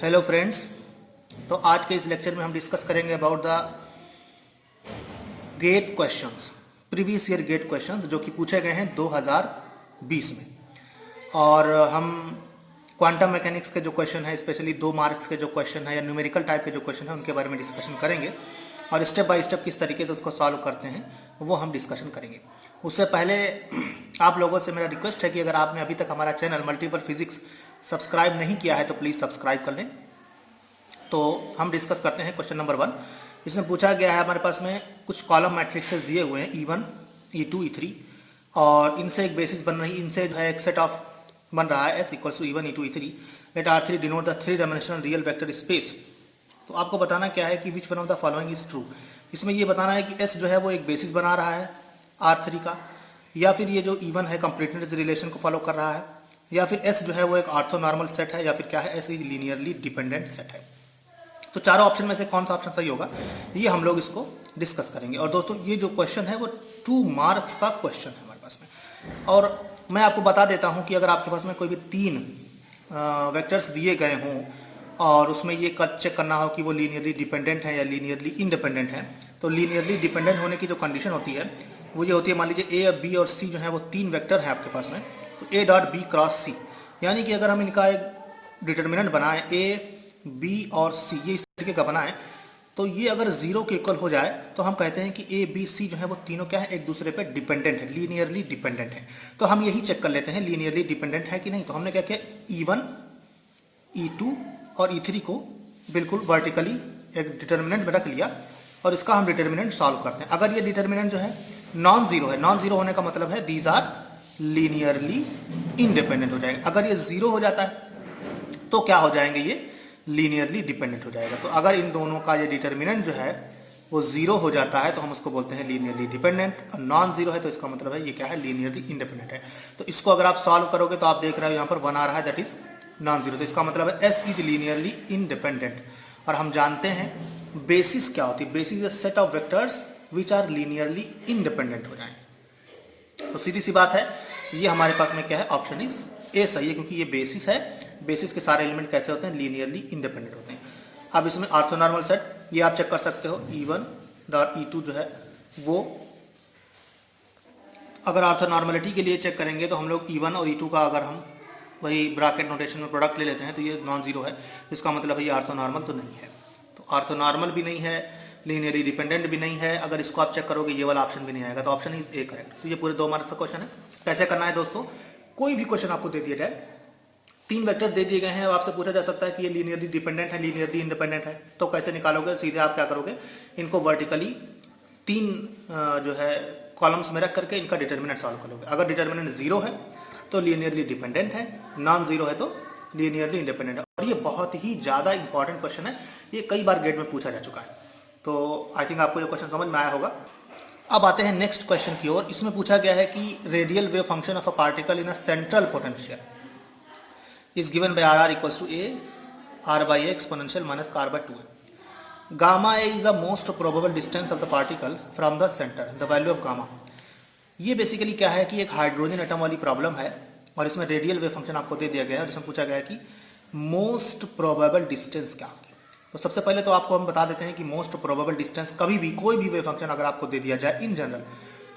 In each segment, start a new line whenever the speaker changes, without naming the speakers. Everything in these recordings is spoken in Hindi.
Hello friends. तो आज के इस लेक्चर में हम डिस्कस करेंगे about the gate questions, previous year gate questions जो कि पूछे गए हैं 2020 में। और हम क्वांटम मैकेनिक्स के जो क्वेश्चन है, स्पेशली 2 मार्क्स के जो क्वेश्चन है या न्यूमेरिकल टाइप के जो क्वेश्चन है, उनके बारे में डिस्कशन करेंगे और स्टेप बाय स्टेप किस तरीके से उसको सॉल्व करते हैं वो हम डिस्कशन करेंगे। उससे पहले आप लोगों से मेरा रिक्वेस्ट है कि अगर आपने अभी तक हमारा चैनल मल्टीपल फिजिक्स सब्सक्राइब नहीं किया है तो प्लीज़ सब्सक्राइब कर लें। तो हम डिस्कस करते हैं क्वेश्चन नंबर 1। इसमें पूछा गया है, हमारे पास में कुछ कॉलम मैट्रिक्सेस दिए हुए हैं E1, E2, E3 और इनसे एक बेसिस बन रही, इनसे जो है एक सेट ऑफ बन रहा है S equals to E1, E2, E3 let R3 denote the 3 dimensional real vector space. तो आपको बताना क्या है कि which one of the following is true. इसमें ये बताना है कि S जो है वो एक बेसिस बना रहा है R3 का, या फिर ये जो E1 है कंप्लीटनेस रिलेशन को फॉलो कर रहा है, या फिर S जो है वो एक ऑर्थोनॉर्मल सेट है, या फिर क्या है S is linearly dependent set है। तो चारों ऑप्शन में से कौन सा ऑप्शन सही होगा ये हम लोग इसको डिस्कस करेंगे। और दोस्तों ये जो क्वेश्चन है वो 2 मार्क्स का क्वेश्चन है हमारे पास में। और मैं आपको बता देता हूँ कि अगर आपके पास में कोई भी 3 वेक्टर्स दिए गए हों और उसमें ये चेक करना हो कि वो लीनियरली डिपेंडेंट है या लीनियरली इंडिपेंडेंट है, तो लीनियरली डिपेंडेंट होने की जो कंडीशन होती है वो ये होती है, मान लीजिए A, B और C जो है वो 3 वेक्टर है आपके पास में, तो A dot B cross C, यानी कि अगर हम इनका एक डिटर्मिनेंट बनाएं A, B और C, ये इस तरीके का बनाएं, तो ये अगर 0 के इक्वल हो जाए तो हम कहते हैं कि A, B, C जो है वो तीनों क्या है, एक दूसरे पे डिपेंडेंट है, लीनियरली डिपेंडेंट है। तो हम यही चेक कर लेते हैं लीनियरली डिपेंडेंट है कि नहीं। तो हमने क्या किया, E1, E2 और E3 को बिल्कुल वर्टिकली एक डिटर्मिनेंट में रख लिया और इसका हम डिटर्मिनेंट सॉल्व करते हैं। अगर ये डिटर्मिनेंट जो है नॉन जीरो है, नॉन जीरो होने का मतलब है दीज आर लीनियरली इंडिपेंडेंट हो जाएगा। अगर ये 0 हो जाता है तो क्या हो जाएंगे, ये लीनियरली डिपेंडेंट हो जाएगा। तो अगर इन दोनों का ये डिटर्मिनेंट जो है वो 0 हो जाता है तो हम उसको बोलते हैं लीनियरली डिपेंडेंट, और नॉन जीरो है तो इसका मतलब है ये क्या है, लीनियरली इंडिपेंडेंट है। तो इसको अगर आप सॉल्व करोगे तो आप देख रहे हो यहाँ पर 1 आ रहा है, दैट इज नॉन जीरो। तो इसका मतलब है S इज लीनियरली इंडिपेंडेंट। और हम जानते हैं बेसिस क्या होती है, basis is set of vectors which are linearly independent हो जाए। तो सीधी सी बात है, ये हमारे पास में क्या है, ऑप्शन इज ए सही है, क्योंकि ये बेसिस है। बेसिस के सारे एलिमेंट कैसे होते हैं, लीनियरली इंडिपेंडेंट होते हैं। अब इसमें ऑर्थोनॉर्मल सेट ये आप चेक कर सकते हो, E1 डॉट E2 जो है वो, अगर ऑर्थोनॉर्मलिटी के लिए चेक करेंगे तो हम लोग E1 और E2 का अगर हम वही ब्रैकेट नोटेशन में प्रोडक्ट ले लेते हैं तो ये नॉन जीरो है, इसका मतलब है ये ऑर्थोनॉर्मल तो नहीं है। तो ऑर्थोनॉर्मल भी नहीं है, लीनियरली डिपेंडेंट भी नहीं है। अगर इसको आप चेक करोगे ये वाला ऑप्शन भी नहीं आएगा, तो ऑप्शन इज ए करेक्ट। तो ये पूरे 2 मार्क्स का क्वेश्चन है। कैसे करना है दोस्तों, कोई भी क्वेश्चन आपको दे दिया जाए, 3 वेक्टर दे दिए गए हैं, आपसे पूछा जा सकता है कि ये लीनियरली डिपेंडेंट है, लीनियरली इंडिपेंडेंट है, तो कैसे निकालोगे, सीधे आप क्या करोगे, इनको वर्टिकली 3 जो है कॉलम्स में रख करके इनका डिटर्मिनेंट सॉल्व करोगे। अगर डिटर्मिनेंट 0 है तो लीनियरली डिपेंडेंट है, नॉन जीरो है तो लीनियरली इंडिपेंडेंट है। और ये बहुत ही ज़्यादा इंपॉर्टेंट क्वेश्चन है, ये कई बार गेट में पूछा जा चुका है। तो आई थिंक आपको ये क्वेश्चन समझ में आया होगा। अब आते हैं नेक्स्ट क्वेश्चन की ओर। इसमें पूछा गया है कि radial wave function of a particle in a central potential is given by R equals to A R by A exponential minus R by 2A. Gamma A is the most probable distance of the particle from the center. The value of gamma. ये बेसिकली क्या है कि एक हाइड्रोजन एटम वाली प्रॉब्लम है और इसमें रेडियल वेव फंक्शन आपको दे दिया गया है और इसमें पूछा गया है कि मोस्ट प्रोबेबल डिस्टेंस क्या होगी। तो सबसे पहले तो आपको हम बता देते हैं कि मोस्ट प्रोबेबल डिस्टेंस, कभी भी कोई भी वेव फंक्शन अगर आपको दे दिया जाए इन जनरल,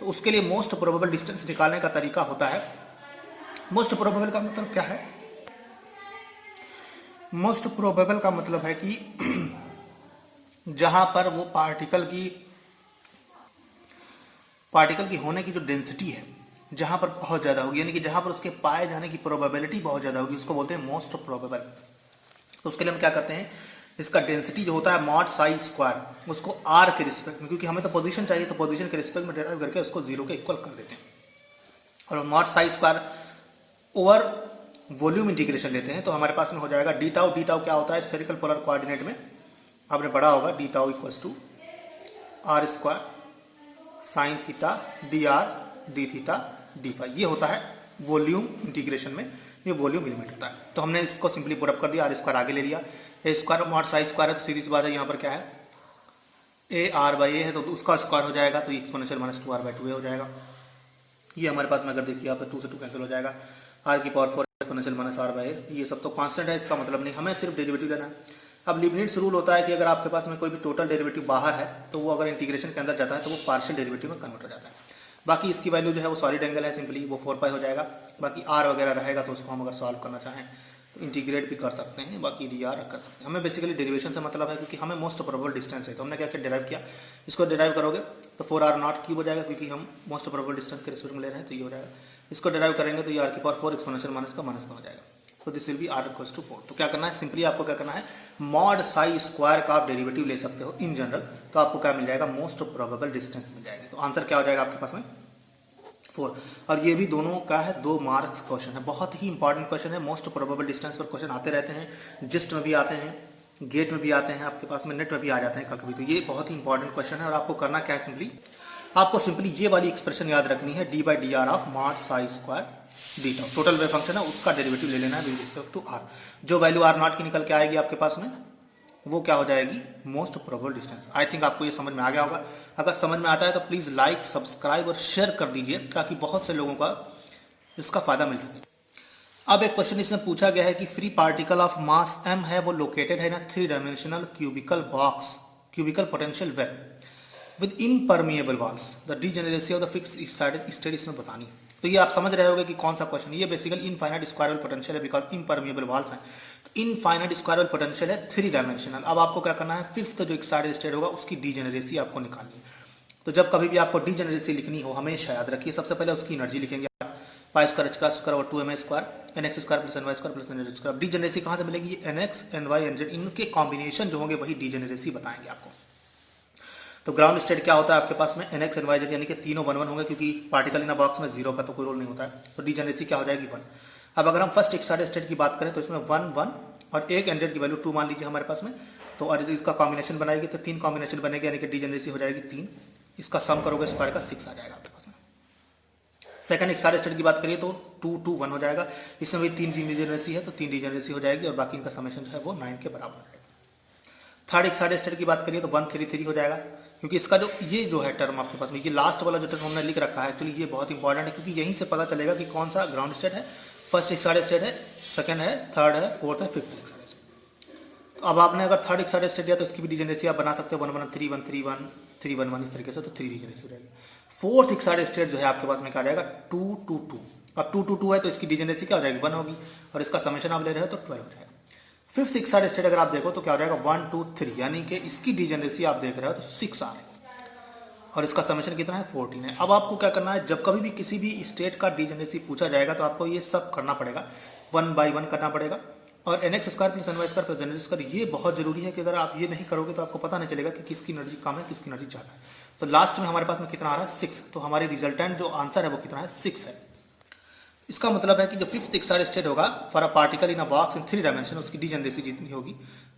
तो उसके लिए मोस्ट प्रोबेबल डिस्टेंस निकालने का तरीका होता है, मोस्ट प्रोबेबल का मतलब क्या है, मोस्ट प्रोबेबल का मतलब है कि जहां पर वो पार्टिकल की होने की जो डेंसिटी है जहां पर बहुत ज्यादा होगी, यानी कि जहां पर उसके पाए जाने की प्रोबेबिलिटी बहुत ज्यादा होगी, उसको बोलते हैं मोस्ट प्रोबेबल। तो उसके लिए हम क्या करते हैं, इसका डेंसिटी जो होता है मॉड साई स्क्वायर, उसको R के रिस्पेक्ट में, क्योंकि हमें तो पोजीशन चाहिए तो पोजीशन के रिस्पेक्ट में डिराइव करके उसको 0 के इक्वल कर देते हैं और mod Sai square over volume integration लेते हैं। तो हमारे पास में हो जाएगा डी टाउ। डी टाउ क्या होता है, स्फेरिकल पोलर कोऑर्डिनेट में आपने पढ़ा होगा, d tau equals to R square sine theta d r d theta d phi. ये होता है वॉल्यूम इंटीग्रेशन में, ये वॉल्यूम एलिमेंट होता है। तो हमने इसको सिंपली पुट अप कर दिया, R स्क्वायर आगे ले लिया, ए स्क्वायर मॉड साई स्क्वायर है तो सीधी सी बात है यहाँ पर क्या है, ए R बाई ए है तो उसका स्क्वायर हो जाएगा, तो exponential minus 2R by 2A हो जाएगा। ये हमारे पास में अगर देखिए यहाँ पर 2 से 2 कैंसिल हो जाएगा, R की power 4 exponential minus r by ये सब तो कांस्टेंट है, इसका मतलब नहीं, हमें सिर्फ डेरिवेटिव लेना है। अब लीबनिट्ज रूल होता है कि अगर आपके पास में कोई भी टोटल डेरिवेटिव बाहर है तो वो अगर इंटीग्रेशन के अंदर जाता है तो वो पार्शियल डेरिवेटिव में कन्वर्ट हो जाता है। बाकी इसकी वैल्यू जो है वो सॉलिड एंगल है, सिंपली वो 4 पाई हो जाएगा। बाकी आर वगैरह रहेगा तो उसको हम अगर सॉल्व करना चाहें तो इंटीग्रेट भी कर सकते हैं, बाकी डी आर कर सकते हैं। हमें बेसिकली डेरिवेशन से मतलब है क्योंकि हमें मोस्ट प्रोबेबल डिस्टेंस है, तो हमने क्या क्या डिराइव किया, इसको डिराइव करोगे तो 4r0 क्यूब हो जाएगा क्योंकि हम मोस्ट प्रोबेबल डिस्टेंस के रिस्पेक्ट में ले रहे हैं, तो ये हो जाएगा। इसको डिराइव करेंगे तो ये r की पावर 4 एक्सपोनेंशियल माइनस का हो जाएगा, तो this will be r equals to 4। तो क्या करना है, सिंपली आपको क्या करना है, मॉड साई स्क्वायर का आप डेरिवेटिव ले सकते हो इन जनरल, तो आपको क्या मिल जाएगा, मोस्ट प्रोबेबल डिस्टेंस मिल जाएगी। तो आंसर क्या हो जाएगा आपके पास में 4। और ये भी दोनों का है 2 मार्क्स क्वेश्चन है, बहुत ही इंपॉर्टेंट क्वेश्चन है। मोस्ट प्रोबेबल डिस्टेंस पर क्वेश्चन आते रहते हैं, जिस्ट में भी आते हैं, गेट में भी आते हैं, आपके पास में नेट में भी आ जाते हैं कभी। तो ये बहुत ही इंपॉर्टेंट क्वेश्चन है और आपको करना क्या है, सिंपली आपको सिंपली ये वाली एक्सप्रेशन याद रखनी है, D by D R of mod Sai square D tau, total wave function है उसका डेरिवेटिव ले लेना है विद रिस्पेक्ट टू आर। जो वैल्यू आर नॉट की निकल के आएगी आपके पास में वो क्या हो जाएगी, most probable distance. I think आपको ये समझ में आ गया होगा। अगर समझ में आता है तो प्लीज लाइक, सब्सक्राइब और शेयर कर दीजिए ताकि बहुत से लोगों का इसका फायदा मिल सके। अब एक क्वेश्चन इसमें पूछा गया है कि free particle of mass m है वो लोकेटेड है ना 3 dimensional cubical box, cubical potential well with impermeable walls, the degeneracy of the fix state इसमें बतानी। तो ये आप समझ रहे होंगे कि कौन सा क्वेश्चन, ये बेसिकली इनफाइनाइट स्क्वायरल पोटेंशियल है बिकॉज इम्परमिएबल वॉल्स हैं। इनफाइनाइट स्क्वायरल पोटेंशियल है 3 डायमेंशनल। अब आपको क्या करना है, फिफ्थ जो एक्साइटेड स्टेट होगा उसकी डीजेनरेसी आपको निकालनी है। तो जब कभी भी आपको डीजेनरेसी लिखनी हो हमेशा याद रखिए सबसे पहले उसकी एनर्जी लिखेंगे, पाई स्क्वायर एच का स्क्वायर और 2m square n x square plus n y square plus n z square. Degeneracy कहाँ से मिलेगी, n x n y n z इनके कॉम्बिनेशन जो होंगे वही डीजेनरेसी बताएंगे आपको। तो ग्राउंड स्टेट क्या होता है आपके पास में, n x n y z यानी कि तीनों 1 1 होंगे क्योंकि पार्टिकल इन अ बॉक्स में 0 का तो कोई रोल नहीं होता है, तो डीजेनरेसी क्या हो जाएगी 1। अब अगर हम फर्स्ट एक्साइटेड स्टेट की बात करें तो इसमें 1 1 और एक एन जेड की वैल्यू 2 मान लीजिए हमारे पास में, तो और इसका कॉम्बिनेशन बनाएगी तो 3 कॉम्बिनेशन बनेगी यानी कि डीजेनरेसी हो जाएगी 3। इसका सम करोगे स्क्वायर का 6 आ जाएगा आपके पास में। सेकंड एक्साइटेड स्टेट की बात करिए तो 2 2 1 हो जाएगा, इसमें भी 3 डीजेनरेसी है तो 3 डीजेनरेसी हो जाएगी और बाकी इनका समेशन जो है वो 9 के बराबर हो जाएगा। थर्ड एक्साइटेड स्टेट की बात करिए तो 1 3 3 हो जाएगा क्योंकि इसका जो ये जो है टर्म आपके पास में, ये लास्ट वाला जो टर्म हमने लिख रखा है एक्चुअली ये बहुत इंपॉर्टेंट है क्योंकि यहीं से पता चलेगा कि कौन सा ग्राउंड स्टेट है, फर्स्ट एक्साइटेड स्टेट है, सेकंड है, थर्ड है, फोर्थ है, फिफ्थ एक्साइटेड स्टेट। तो अब आपने अगर थर्ड एक्साइटेड स्टेट दिया तो इसकी भी डीजेनरेसी आप बना सकते हो 1 1 3 1 3 1 3 1 1 इस तरीके से, तो 3 डीजेनरेसी हो जाएगी। फोर्थ एक्साइटेड स्टेट जो है आपके पास में क्या आ जाएगा 2 2 2। अब 2 2 2 है तो इसकी डीजेनरेसी क्या हो जाएगी 1 होगी और इसका समेशन आप ले रहे हो तो 12 हो जाएगा। फिफ्थ एक्साइटेड स्टेट अगर आप देखो तो क्या हो जाएगा 1 2 3 यानी कि इसकी डीजेनरेसी आप देख रहे हो तो 6 आ रही है और इसका समेशन कितना है 14 है। अब आपको क्या करना है, जब कभी भी किसी भी स्टेट का डीजेनरेसी पूछा जाएगा तो आपको ये सब करना पड़ेगा, 1 बाई 1 करना पड़ेगा और n x square plus n y square plus generate square. ये बहुत जरूरी है कि अगर आप ये नहीं करोगे तो आपको पता नहीं चलेगा कि किसकी एनर्जी कम है किसकी एनर्जी ज़्यादा है। तो लास्ट में हमारे पास में कितना आ रहा है 6, तो हमारी रिजल्टेंट जो आंसर है वो कितना है 6 है। इसका मतलब है कि जो फिफ्थ एक्साइटेड स्टेट होगा for a particle in a box in 3 dimension उसकी डीजेनरेसी जितनी होगी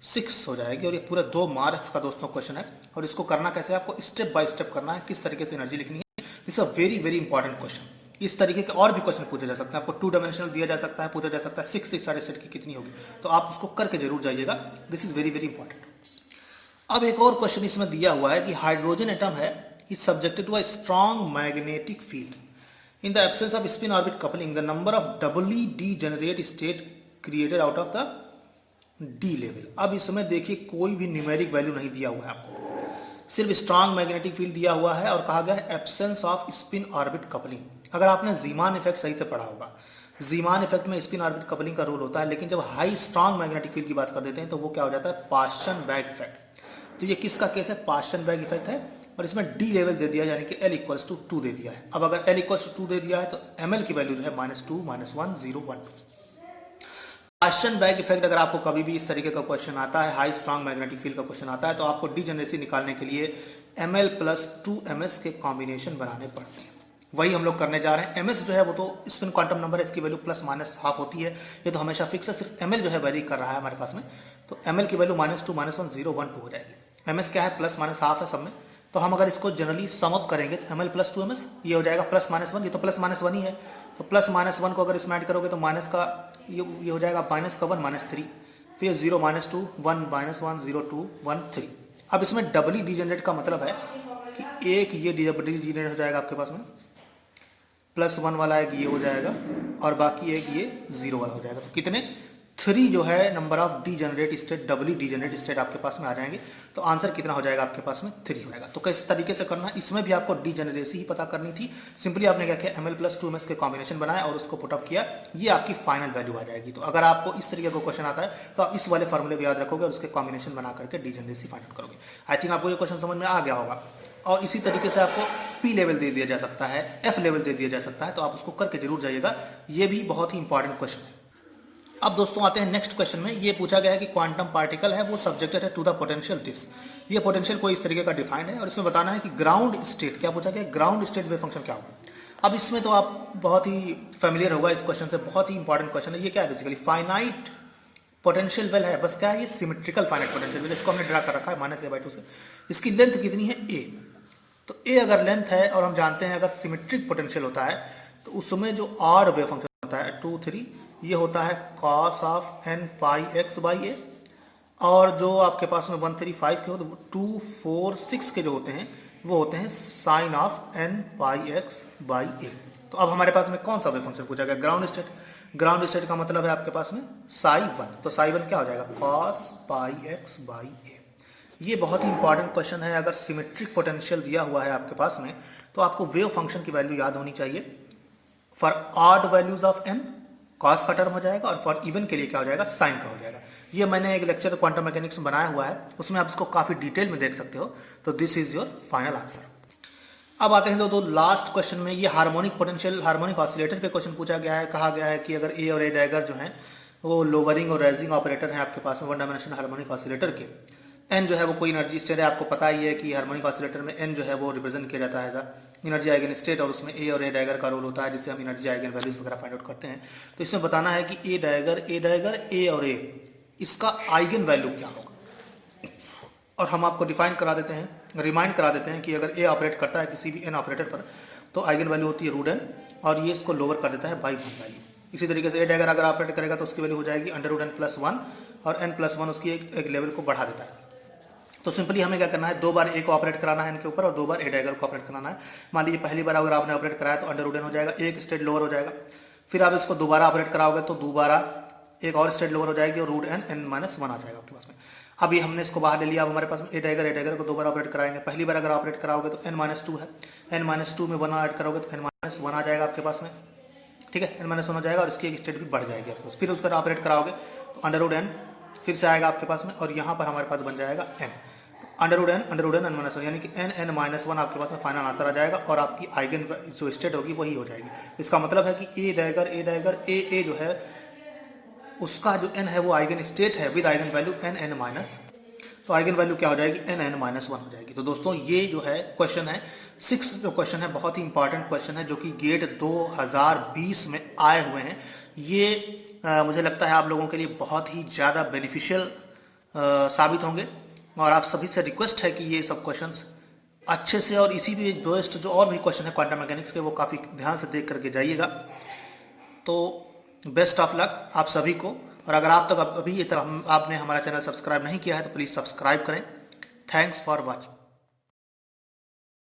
6 हो जाएगी। और ये पूरा 2 मार्क्स का दोस्तों क्वेश्चन है और इसको करना कैसे, आपको स्टेप बाय स्टेप करना है, किस तरीके से एनर्जी लिखनी है। This a very very important question. इस तरीके के और भी क्वेश्चन पूछे जा सकते हैं, आपको 2 डायमेंशनल दिया जा सकता है, पूछा जा सकता है 6 एक्साइटेड स्टेट की कितनी होगी, तो आप उसको करके जरूर जाइएगा। This is very very important. अब एक और क्वेश्चन इसमें दिया हुआ है कि हाइड्रोजन एटम है is subjected to a strong magnetic field in the absence of spin orbit coupling the number of doubly degenerate state created out of the d level। अब इसमें देखिए कोई भी न्यूमेरिक वैल्यू नहीं दिया हुआ है आपको, सिर्फ स्ट्रॉन्ग मैग्नेटिक फील्ड दिया हुआ है और कहा गया है absence off spin orbit coupling. अगर आपने जीमान इफेक्ट सही से पढ़ा होगा, जीमान इफेक्ट में स्पिन ऑर्बिट कपलिंग का रोल होता है, लेकिन जब हाई स्ट्रॉन्ग मैग्नेटिक फील्ड की बात कर देते हैं तो वो क्या हो जाता है पास्चन बैग इफेक्ट। तो ये किसका केस है, पास्चन बैग इफेक्ट है और इसमें डी लेवल दे दिया यानी कि L इक्वल्स टू 2 दे दिया है। अब अगर L इक्वल्स टू 2 दे दिया है तो ML की वैल्यू जो है -2 -1 0 1। पास्चन बैग इफेक्ट अगर आपको कभी भी इस तरीके का क्वेश्चन आता है, हाई स्ट्रॉन्ग मैग्नेटिक फील्ड का क्वेश्चन आता है, तो आपको डीजेनरेसी निकालने के लिए ML प्लस 2MS के कॉम्बिनेशन बनाने पड़ते हैं। वही हम लोग करने जा रहे हैं। MS जो है वो तो स्पिन क्वांटम नंबर है, इसकी वैल्यू प्लस माइनस हाफ होती है, ये तो हमेशा फिक्स है। सिर्फ ML जो है वेरी कर रहा है हमारे पास में, तो ML की वैल्यू -2 -1 0 1 2 हो जाएगी। MS क्या है प्लस माइनस हाफ है सब में, तो हम अगर इसको जनरली सम अप करेंगे तो ML प्लस 2MS ये हो जाएगा प्लस -1, ये तो प्लस -1 ही है, तो प्लस -1 को अगर इसमें ऐड करोगे तो माइनस का ये हो जाएगा माइनस का 1 -3, फिर 0 -2 1 -1 0 2 1 3। अब इसमें डबली डीजेनरेट का मतलब है कि एक ये डबली डीजेनरेट हो जाएगा आपके पास में, +1 वाला एक ये हो जाएगा और बाकी एक ये 0 वाला हो जाएगा। तो कितने 3 जो है number of degenerate state, doubly degenerate state आपके पास में आ जाएंगे। तो आंसर कितना हो जाएगा आपके पास में 3 हो जाएगा। तो किस तरीके से करना है, इसमें भी आपको डीजेनरेसी ही पता करनी थी। सिंपली आपने क्या किया, ml + 2ms के कॉम्बिनेशन बनाया और उसको पुटअप किया, ये आपकी फाइनल वैल्यू आ जाएगी। तो अगर आपको इस तरीके का क्वेश्चन आता है तो आप इस वाले फॉर्मूले को याद रखोगे और उसके कॉम्बिनेशन बना करके डीजेनरेसी फाइंड आउट करोगे। आई थिंक आपको ये क्वेश्चन समझ में आ गया होगा। और इसी तरीके से आपको पी लेवल दे दिया जा सकता है, एफ लेवल दे दिया जा सकता है, तो आप उसको करके जरूर जाइएगा। ये भी बहुत ही इंपॉर्टेंट क्वेश्चन है। अब दोस्तों आते हैं नेक्स्ट क्वेश्चन में। ये पूछा गया है कि क्वांटम पार्टिकल है वो सब्जेक्टेड है टू द पोटेंशियल दिस। ये पोटेंशियल कोई इस तरीके का डिफाइंड है और इसमें बताना है कि ग्राउंड स्टेट, क्या पूछा गया, ग्राउंड स्टेट वेव फंक्शन क्या होगा। अब इसमें तो आप बहुत ही फेमिलियर होगा इस क्वेश्चन से, बहुत ही इंपॉर्टेंट क्वेश्चन है। ये क्या है, बेसिकली फाइनाइट पोटेंशियल वेल है, बस क्या है, ये सिमेट्रिकल फाइनाइट पोटेंशियल वेल, इसको हमने ड्रा कर रखा है -a/2 से। इसकी लेंथ कितनी है, a। तो a अगर लेंथ है और हम जानते हैं अगर सिमेट्रिक पोटेंशियल होता है तो उसमें जो ऑड वेव फंक्शन होता है 2, 3, ये होता है cos of n pi x/a। और जो आपके पास में 1, 3, 5 के हो तो 2, 4, 6 के जो होते हैं वो होते हैं sign of n pi x/a। तो अब हमारे पास में कौन सा वेव फंक्शन पूछा गया, ग्राउंड स्टेट। ग्राउंड स्टेट का मतलब है आपके पास में psi1। तो psi1 क्या हो जाएगा, cos पाई x/a। ये बहुत ही इंपॉर्टेंट क्वेश्चन है। अगर सिमेट्रिक पोटेंशियल दिया हुआ है आपके पास में तो आपको वेव फंक्शन की वैल्यू याद होनी चाहिए। For odd values of n cos का टर्म हो जाएगा और फॉर इवन के लिए क्या हो जाएगा, साइन का हो जाएगा। ये मैंने एक लेक्चर क्वांटम मैकेनिक्स में बनाया हुआ है, उसमें आप इसको काफी डिटेल में देख सकते हो। तो this is your final answer. अब आते हैं दो लास्ट क्वेश्चन में। ये हार्मोनिक पोटेंशियल, हार्मोनिक ऑसिलेटर पे क्वेश्चन पूछा गया है। कहा गया है कि अगर ए और ए डैगर जो है वो लोअरिंग और राइजिंग ऑपरेटर है आपके पास में वन डायमेंशनल हार्मोनिक ऑसिलेटर के, एन जो है वो कोई एनर्जी स्टेट है। आपको पता ही है कि हार्मोनिक ऑसिलेटर में एन जो है वो रिप्रेजेंट किया जाता है एज एनर्जी आइगन स्टेट, और उसमें ए और ए डैगर का रोल होता है जिससे हम एनर्जी आइगन वैल्यूज वगैरह फाइंड आउट करते हैं। तो इसमें बताना है कि ए डैगर ए और ए, इसका आइगन वैल्यू क्या होगा। और हम आपको डिफाइन करा देते हैं, रिमाइंड करा देते हैं कि अगर ए ऑपरेट करता है किसी भी एन ऑपरेटर पर तो आइगन वैल्यू होती है √n और ये इसको लोअर कर देता है बाई 1 वैल्यू। इसी तरीके से ए डैगर अगर ऑपरेट करेगा तो उसकी वैल्यू हो जाएगी √n+1 और n+1 उसकी एक लेवल को बढ़ा देता है। तो सिंपली हमें क्या करना है, 2 बार ए को ऑपरेट कराना है इनके ऊपर और 2 बार ए डैगर को ऑपरेट कराना है। मान लीजिए पहली बार अगर आपने ऑपरेट कराया तो √n हो जाएगा, एक स्टेट लोअर हो जाएगा। फिर आप इसको दोबारा ऑपरेट कराओगे तो दोबारा एक और स्टेट लोअर हो जाएगी और √n(n-1) आ जाएगा आपके पास में। अभी हमने इसको बाहर ले लिया। अब हमारे पास में ए डैगर को 2 बार ऑपरेट कराएंगे। पहली बार अगर ऑपरेट कराओगे तो n-2 है, n-2 में 1 ऐड करोगे तो n-1 आ जाएगा आपके पास में, ठीक है, n-1 हो जाएगा और इसकी एक स्टेट भी बढ़ जाएगी आपके पास। फिर उसका ऑपरेट कराओगे तो √n फिर से आएगा आपके पास में और यहाँ पर हमारे पास बन जाएगा n, √n यानी कि n-1 आपके पास में फाइनल आंसर आ जाएगा और आपकी आइगन जो स्टेट होगी वही हो जाएगी। इसका मतलब है कि ए डैगर ए जो है उसका जो n है वो आइगन स्टेट है विद आइगन वैल्यू n-, तो आइगन वैल्यू क्या हो जाएगी, n-1 हो जाएगी। तो दोस्तों ये जो है क्वेश्चन है 6 जो क्वेश्चन है, बहुत ही इंपॉर्टेंट क्वेश्चन है जो कि गेट 2020 में आए हुए हैं। ये मुझे लगता है आप लोगों के लिए बहुत ही ज़्यादा बेनिफिशियल साबित होंगे और आप सभी से रिक्वेस्ट है कि ये सब क्वेश्चंस अच्छे से और इसी भी बेस्ट जो और भी क्वेश्चन है क्वांटम मैकेनिक्स के वो काफ़ी ध्यान से देख करके जाइएगा। तो बेस्ट ऑफ लक आप सभी को। और अगर आप तक अभी आपने हमारा चैनल सब्सक्राइब नहीं किया है तो प्लीज़ सब्सक्राइब करें। Thanks for watching.